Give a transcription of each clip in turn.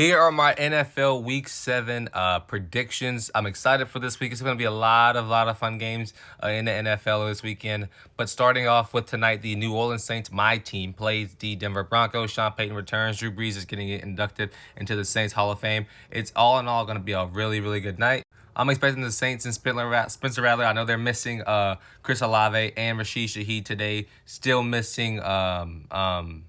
Here are my NFL Week 7 predictions. I'm excited for this week. It's going to be a lot of fun games in the NFL this weekend. But starting off with tonight, the New Orleans Saints, my team, plays the Denver Broncos. Sean Payton returns. Drew Brees is getting inducted into the Saints Hall of Fame. It's all in all going to be a really good night. I'm expecting the Saints and Spencer Rattler. I know they're missing Chris Olave and Rashid Shaheed today. Still missing Taysom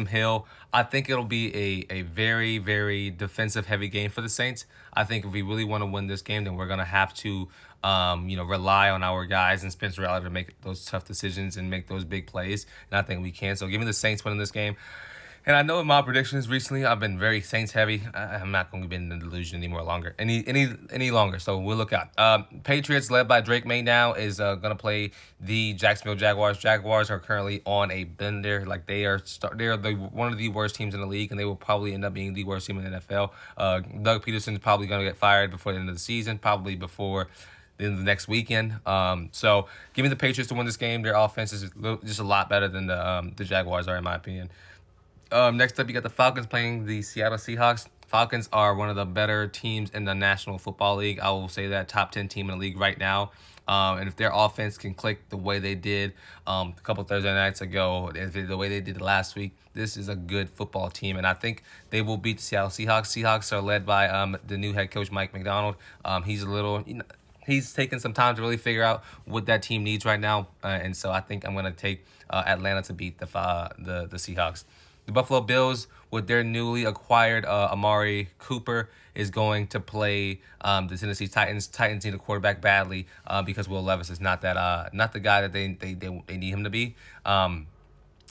Hill. I think it'll be a very defensive heavy game for the Saints. I think if we really want to win this game, then we're gonna have to rely on our guys and Spencer Rattler to make those tough decisions and make those big plays. And I think we can. So give me the Saints winning this game. And I know in my predictions recently, I've been very Saints heavy. I'm not going to be in the delusion any longer. So we'll look out. Patriots, led by Drake May now, is going to play the Jacksonville Jaguars. Jaguars are currently on a bender. Like they're one of the worst teams in the league, and they will probably end up being the worst team in the NFL. Doug Peterson's probably going to get fired before the end of the season, probably before the next weekend. So give me the Patriots to win this game. Their offense is just a lot better than the Jaguars are, in my opinion. Next up, you got the Falcons playing the Seattle Seahawks. Falcons are one of the better teams in the National Football League. I will say that top 10 team in the league right now. And if their offense can click the way they did a couple Thursday nights ago, the way they did last week, this is a good football team. And I think they will beat the Seattle Seahawks. Seahawks are led by the new head coach, Mike McDonald. He's taking some time to really figure out what that team needs right now. And so I think I'm going to take Atlanta to beat the Seahawks. The Buffalo Bills, with their newly acquired Amari Cooper, is going to play the Tennessee Titans. Titans need a quarterback badly because Will Levis is not the guy that they need him to be. I'm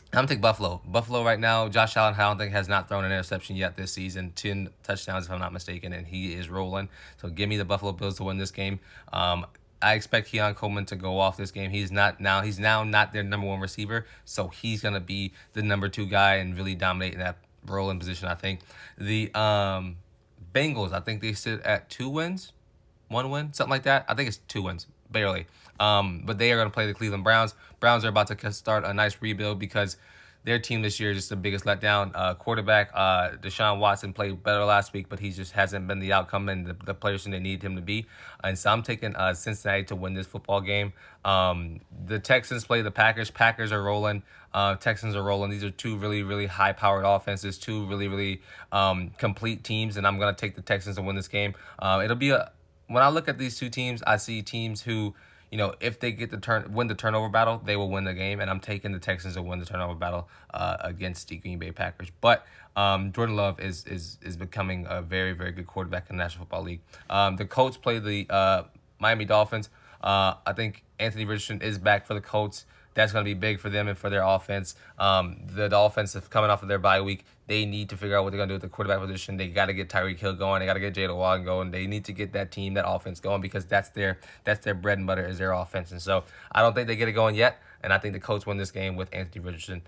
gonna take Buffalo. Buffalo right now, Josh Allen, I don't think has not thrown an interception yet this season. 10 touchdowns, if I'm not mistaken, and he is rolling. So give me the Buffalo Bills to win this game. I expect Keon Coleman to go off this game. He's now not their number one receiver, so he's gonna be the number 2 guy and really dominate in that role and position. I think the Bengals, I think they sit at 2 wins, 1 win, something like that. I think it's 2 wins, barely. But they are gonna play the Cleveland Browns. Browns are about to start a nice rebuild because their team this year is just the biggest letdown. Quarterback Deshaun Watson played better last week, but he just hasn't been the outcome and the players they need him to be. And so I'm taking Cincinnati to win this football game. The Texans play the Packers. Packers are rolling. Texans are rolling. These are 2 really high-powered offenses, 2 really complete teams, and I'm going to take the Texans to win this game. It'll be when I look at these 2 teams, I see teams who, if they get win the turnover battle, they will win the game. And I'm taking the Texans to win the turnover battle against the Green Bay Packers. But Jordan Love is becoming a very good quarterback in the National Football League. The Colts play the Miami Dolphins. I think Anthony Richardson is back for the Colts. That's going to be big for them and for their offense. The Dolphins, coming off of their bye week, they need to figure out what they're going to do with the quarterback position. They got to get Tyreek Hill going. They got to get Jaylen Waddle going. They need to get that team, that offense going because that's their bread and butter is their offense. And so I don't think they get it going yet. And I think the Colts win this game with Anthony Richardson.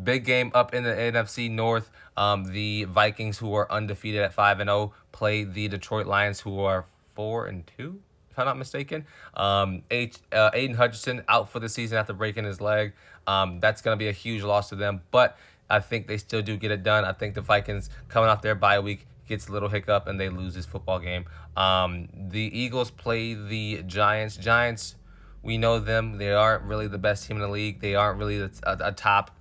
Big game up in the NFC North. The Vikings, who are undefeated at 5-0, play the Detroit Lions, who are 4-2. If I'm not mistaken. Aiden Hutchinson out for the season after breaking his leg. That's going to be a huge loss to them, but I think they still do get it done. I think the Vikings, coming off their bye week, gets a little hiccup and they lose this football game. The Eagles play the Giants. Giants, we know them. They aren't really the best team in the league. They aren't really a top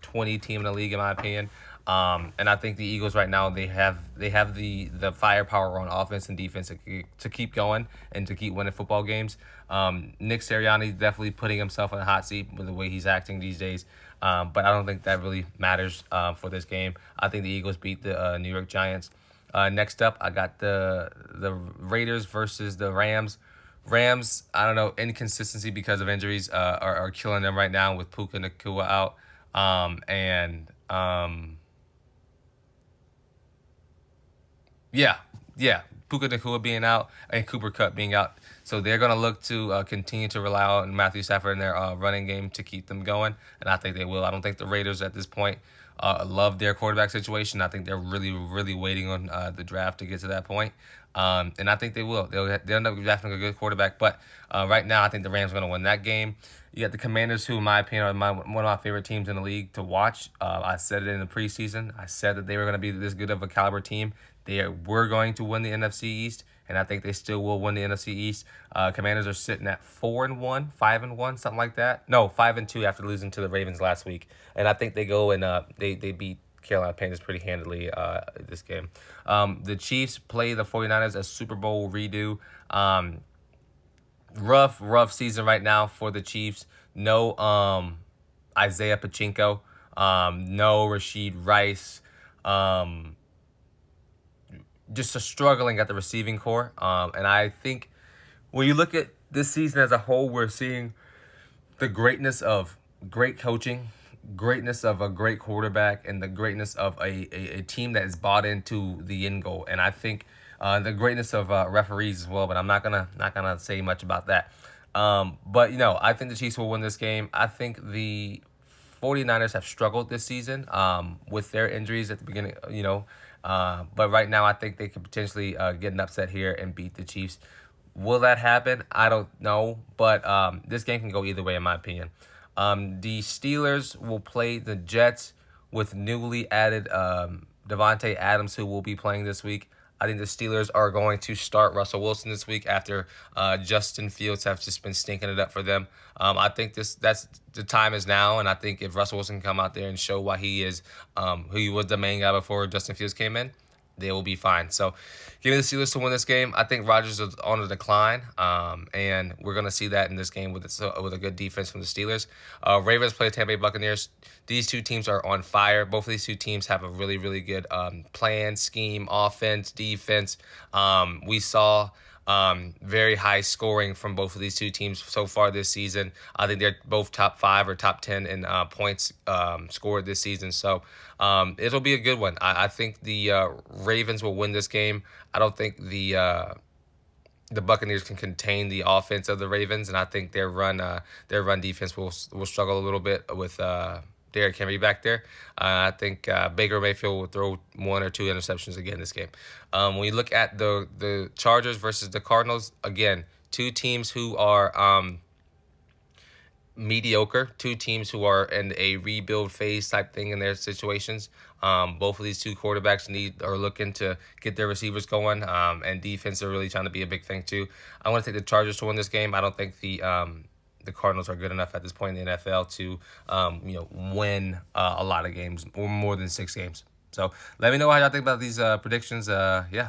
20 team in the league, in my opinion. And I think the Eagles right now, they have the firepower on offense and defense to keep going and to keep winning football games. Nick Sirianni definitely putting himself in a hot seat with the way he's acting these days. But I don't think that really matters for this game. I think the Eagles beat the New York Giants. Next up, I got the Raiders versus the Rams. Rams, I don't know, inconsistency because of injuries are killing them right now with Puka Nacua out. Yeah. Puka Nacua being out and Cooper Kupp being out. So they're going to look to continue to rely on Matthew Stafford in their running game to keep them going. And I think they will. I don't think the Raiders at this point love their quarterback situation. I think they're really waiting on the draft to get to that point. And I think they will. They'll end up drafting a good quarterback. But right now, I think the Rams are going to win that game. You got the Commanders, who, in my opinion, are one of my favorite teams in the league to watch. I said it in the preseason. I said that they were going to be this good of a caliber team. Were going to win the NFC East, and I think they still will win the NFC East. Commanders are sitting at 4-1, 5-1, something like that. No, 5-2 after losing to the Ravens last week, and I think they go and they beat Carolina Panthers pretty handily this game. The Chiefs play the 49ers, a Super Bowl redo. Rough season right now for the Chiefs. No Isaiah Pachinko. No Rashid Rice. Just a struggling at the receiving core. And I think when you look at this season as a whole, we're seeing the greatness of great coaching, greatness of a great quarterback, and the greatness of a team that is bought into the end goal. And I think the greatness of referees as well. But I'm not gonna say much about that. But I think the Chiefs will win this game. I think the 49ers have struggled this season with their injuries at the beginning. But right now I think they could potentially get an upset here and beat the Chiefs. Will that happen? I don't know, but this game can go either way in my opinion. The Steelers will play the Jets with newly added Devontae Adams, who will be playing this week. I think the Steelers are going to start Russell Wilson this week after Justin Fields have just been stinking it up for them. I think that's the time is now, and I think if Russell Wilson can come out there and show why he is who he was the main guy before Justin Fields came in, they will be fine. So give me the Steelers to win this game. I think Rodgers is on a decline, and we're going to see that in this game with a good defense from the Steelers. Ravens play the Tampa Bay Buccaneers. These two teams are on fire. Both of these two teams have a really, really good plan, scheme, offense, defense. We saw very high scoring from both of these two teams so far this season. I think they're both top 5 or top 10 in points scored this season. So it'll be a good one. I think the Ravens will win this game. I don't think the Buccaneers can contain the offense of the Ravens, and I think their run defense will struggle a little bit with Derrick Henry back there. I think Baker Mayfield will throw 1 or 2 interceptions again this game. When you look at the Chargers versus the Cardinals, again, two teams who are mediocre, two teams who are in a rebuild phase type thing in their situations. Both of these two quarterbacks are looking to get their receivers going, and defense are really trying to be a big thing too. I want to take the Chargers to win this game. I don't think the Cardinals are good enough at this point in the NFL to win a lot of games or more than 6 games. So let me know how y'all think about these predictions. Yeah.